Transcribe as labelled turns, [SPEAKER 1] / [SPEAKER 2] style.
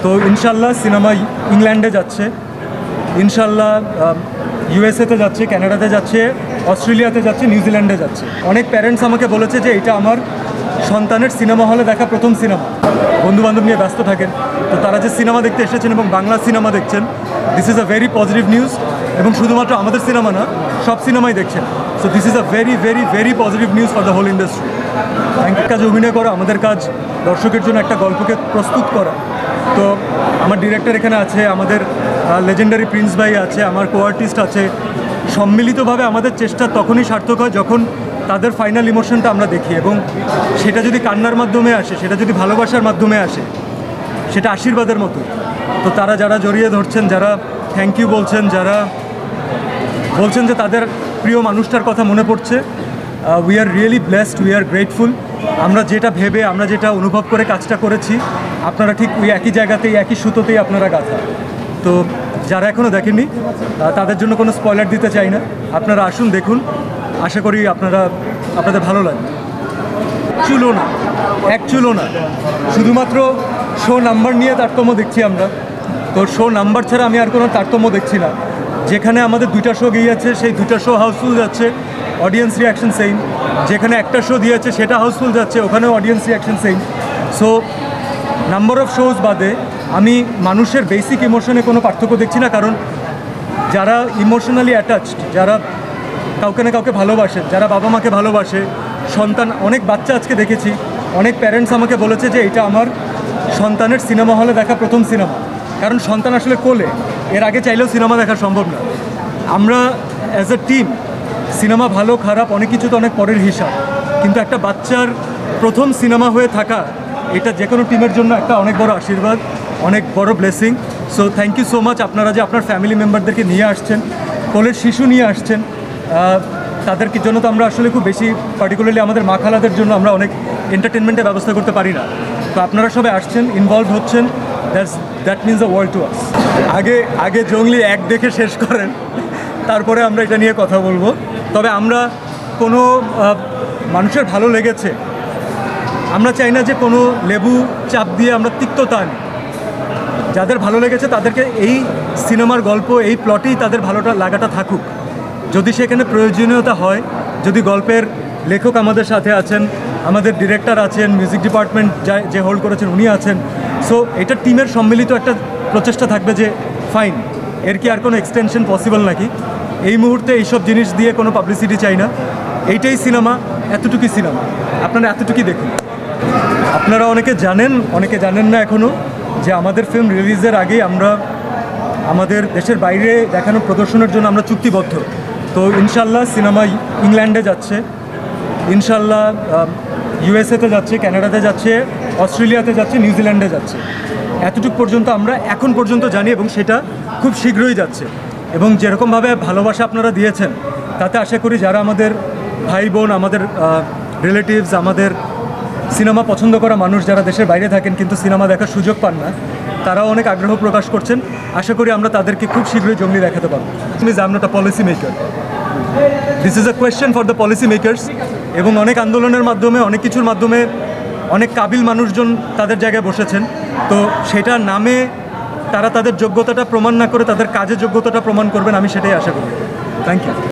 [SPEAKER 1] তো ইনশাল্লাহ সিনেমা ইংল্যান্ডে যাচ্ছে, ইনশাল্লাহ ইউএসএতে যাচ্ছে, কানাডাতে যাচ্ছে, অস্ট্রেলিয়াতে যাচ্ছে, নিউজিল্যান্ডে যাচ্ছে। অনেক প্যারেন্টস আমাকে বলেছে যে এটা আমার সন্তানের সিনেমা হলে দেখা প্রথম সিনেমা। বন্ধুবান্ধব নিয়ে ব্যস্ত থাকেন, তো তারা যে সিনেমা দেখতে এসেছেন এবং বাংলা সিনেমা দেখছেন, this is a very positive news. এবং শুধুমাত্র আমাদের সিনেমা না, সব সিনেমাই দেখছেন। So this is a very very very positive news for the whole industry. ব্যাংকের কাজ অভিনয় করা, আমাদের কাজ দর্শকের জন্য একটা গল্পকে প্রস্তুত করা। তো আমার ডিরেক্টর এখানে আছে, আমাদের লেজেন্ডারি প্রিন্স ভাই আছে, আমার কো আর্টিস্ট আছে। সম্মিলিতভাবে আমাদের চেষ্টা তখনই সার্থক হয় যখন তাদের ফাইনাল ইমোশনটা আমরা দেখি, এবং সেটা যদি কান্নার মাধ্যমে আসে, সেটা যদি ভালোবাসার মাধ্যমে আসে, সেটা আশীর্বাদের মতো। তো তারা যারা জড়িয়ে ধরছেন, যারা থ্যাংক ইউ বলছেন, যারা বলছেন যে তাদের প্রিয় মানুষটার কথা মনে পড়ছে, we are really blessed, we are grateful. আমরা যেটা ভেবে, আমরা যেটা অনুভব করে কাজটা করেছি, আপনারা ঠিক ওই একই জায়গাতেই, একই সুতোতেই আপনারা গাঁথা। তো যারা এখনও দেখেননি তাদের জন্য কোনো স্পয়লার দিতে চাই না, আপনারা আসুন, দেখুন। আশা করি আপনাদের ভালো লাগবে। চুলো না, এক চুলো না, শুধুমাত্র শো নাম্বার নিয়ে তারতম্য দেখছি আমরা। তো শো নাম্বার ছাড়া আমি আর কোনো তারতম্য দেখছি না। যেখানে আমাদের 2টা শো গিয়েছে, সেই 2টা শো হাউসফুল যাচ্ছে, অডিয়েন্স রিয়াকশন সেম। যেখানে একটা শো দিয়েছে সেটা হাউসফুল যাচ্ছে, ওখানেও audience reaction same. So number of shows বাদে আমি মানুষের বেসিক ইমোশনে কোনো পার্থক্য দেখছি না। কারণ যারা ইমোশনালি অ্যাটাচড, যারা কাউকে না কাউকে ভালোবাসে, যারা বাবা মাকে ভালোবাসে, সন্তান, অনেক বাচ্চা আজকে দেখেছি, অনেক প্যারেন্টস আমাকে বলেছে যে এটা আমার সন্তানের সিনেমা হলে দেখা প্রথম সিনেমা। কারণ সন্তান আসলে কোলে, এর আগে চাইলেও সিনেমা দেখা সম্ভব না। আমরা অ্যাজ এ টিম, সিনেমা ভালো খারাপ অনেক কিছু তো অনেক পরের হিসাব, কিন্তু একটা বাচ্চার প্রথম সিনেমা হয়ে থাকা, এটা যে কোনো টিমের জন্য একটা অনেক বড় আশীর্বাদ, অনেক বড় blessing. So thank you so much আপনারা যে আপনার ফ্যামিলি মেম্বারদেরকে নিয়ে আসছেন, কোলের শিশু নিয়ে আসছেন। তাদের জন্য তো আমরা আসলে খুব বেশি, পার্টিকুলারলি আমাদের মা খালাদের জন্য আমরা অনেক এন্টারটেনমেন্টের ব্যবস্থা করতে পারি না। তো আপনারা সবাই আসছেন, ইনভলভ হচ্ছেন, that means the world to us. আগে জঙ্গলি এক দেখে শেষ করেন, তারপরে আমরা এটা নিয়ে কথা বলবো। তবে আমরা কোনো মানুষের ভালো লেগেছে, আমরা চাই না যে কোনো লেবু চাপ দিয়ে আমরা তিক্ততা আনি। যাদের ভালো লেগেছে তাদেরকে এই সিনেমার গল্প, এই প্লটেই তাদের ভালোটা লাগাটা থাকুক। যদি সেখানে প্রয়োজনীয়তা হয়, যদি গল্পের লেখক আমাদের সাথে আছেন, আমাদের ডিরেক্টর আছেন, মিউজিক ডিপার্টমেন্ট যে হোল্ড করেছেন উনি আছেন, সো এটা টিমের সম্মিলিত একটা প্রচেষ্টা থাকবে যে ফাইন, এর কি আর কোনো এক্সটেনশন পসিবল নাকি। এই মুহূর্তে এইসব জিনিস দিয়ে কোনো পাবলিসিটি চাই না। এইটাই সিনেমা, এতটুকুই সিনেমা, আপনারা এতটুকুই দেখুন। আপনারা অনেকে জানেন, অনেকে জানেন না এখনও, যে আমাদের ফিল্ম রিলিজের আগেই আমরা আমাদের দেশের বাইরে দেখানো প্রদর্শনের জন্য আমরা চুক্তিবদ্ধ। তো ইনশাল্লাহ সিনেমা ইংল্যান্ডে যাচ্ছে, ইনশাল্লাহ ইউএসএতে যাচ্ছে, কানাডাতে যাচ্ছে, অস্ট্রেলিয়াতে যাচ্ছে, নিউজিল্যান্ডে যাচ্ছে। এতটুকু পর্যন্ত আমরা এখন পর্যন্ত জানি, এবং সেটা খুব শীঘ্রই যাচ্ছে। এবং যেরকমভাবে ভালোবাসা আপনারা দিয়েছেন, তাতে আশা করি যারা আমাদের ভাই বোন, আমাদের রিলেটিভস, আমাদের সিনেমা পছন্দ করা মানুষ যারা দেশের বাইরে থাকেন কিন্তু সিনেমা দেখার সুযোগ পান না, তারাও অনেক আগ্রহ প্রকাশ করছেন। আশা করি আমরা তাদেরকে খুব শীঘ্রই জঙ্গলি দেখাতে পারবো। I am not a policy maker, this is a question for the policy makers. এবং অনেক আন্দোলনের মাধ্যমে, অনেক কিছুর মাধ্যমে অনেক কাবিল মানুষজন তাদের জায়গায় বসেছেন। তো সেটা নামে তারা তাদের যোগ্যতাটা প্রমাণ না করে তাদের কাজের যোগ্যতাটা প্রমাণ করবেন, আমি সেটাই আশা করি। Thank you.